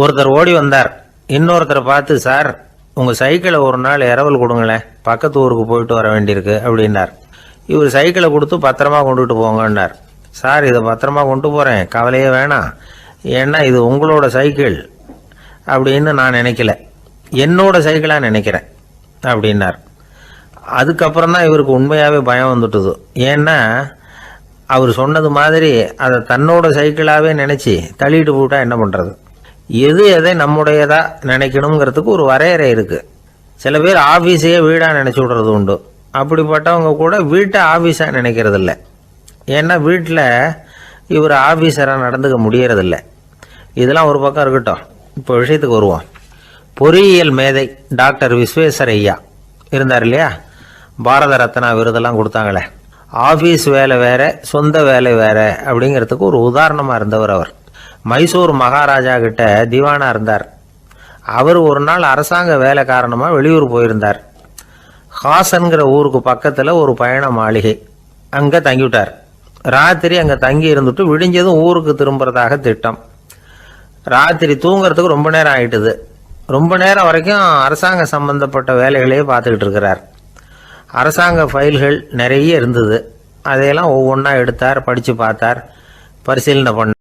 ஒருத்தர் ஓடி வந்தார். இன்னொருத்தரை பார்த்து, சார் உங்கள் சைக்கிளை ஒரு நாள் இரவல் கொடுங்களேன், பக்கத்து ஊருக்கு போயிட்டு வர வேண்டியிருக்கு அப்படின்னார். இவர் சைக்கிளை கொடுத்து பத்திரமா கொண்டுட்டு போங்கன்னார். சார் இதை பத்திரமா கொண்டு போகிறேன், கவலையே வேணாம், ஏன்னா இது உங்களோட சைக்கிள் அப்படின்னு நான் நினைக்கல, என்னோட சைக்கிளாக நினைக்கிறேன் அப்படின்னார். அதுக்கப்புறம் தான் இவருக்கு உண்மையாகவே பயம் வந்துட்டுது. ஏன்னா அவர் சொன்னது மாதிரி அதை தன்னோட சைக்கிளாகவே நினச்சி தள்ளிட்டு போட்டா என்ன பண்ணுறது? எது எதை நம்முடையதா நினைக்கணுங்கிறதுக்கு ஒரு வரையறை இருக்குது. சில பேர் ஆஃபீஸையே வீடாக நினச்சி விடுறது உண்டு. அப்படிப்பட்டவங்க கூட வீட்டை ஆஃபீஸாக நினைக்கிறது இல்லை. ஏன்னா வீட்டில் இவர் ஆஃபீஸராக நடந்துக்க முடியறதில்லை. இதெல்லாம் ஒரு பக்கம் இருக்கட்டும், இப்போ விஷயத்துக்கு வருவோம். பொறியியல் மேதை டாக்டர் விஸ்வேஸ்வரய்யா இருந்தார் இல்லையா, பாரத ரத்னா விருதெல்லாம் கொடுத்தாங்களே. ஆஃபீஸ் வேலை வேற, சொந்த வேலை வேற அப்படிங்கிறதுக்கு ஒரு உதாரணமாக இருந்தவர் அவர். மைசூர் மகாராஜா கிட்ட திவானா இருந்தார். அவர் ஒரு நாள் அரசாங்க வேலை காரணமாக வெளியூர் போயிருந்தார். ஹாசன்கிற ஊருக்கு பக்கத்தில் ஒரு பயண மாளிகை, அங்கே தங்கிவிட்டார். ராத்திரி அங்கே தங்கி இருந்துட்டு விடிஞ்சதும் ஊருக்கு திரும்புறதாக திட்டம். ராத்திரி தூங்குறதுக்கு ரொம்ப நேரம் ஆகிட்டுது. ரொம்ப நேரம் வரைக்கும் அரசாங்க சம்பந்தப்பட்ட வேலைகளையே பார்த்துக்கிட்டு இருக்கிறார். அரசாங்க ஃபைல்கள் நிறைய இருந்தது. அதையெல்லாம் ஒவ்வொன்றா எடுத்தார், படித்து பார்த்தார், பரிசீலனை பண்ணார்.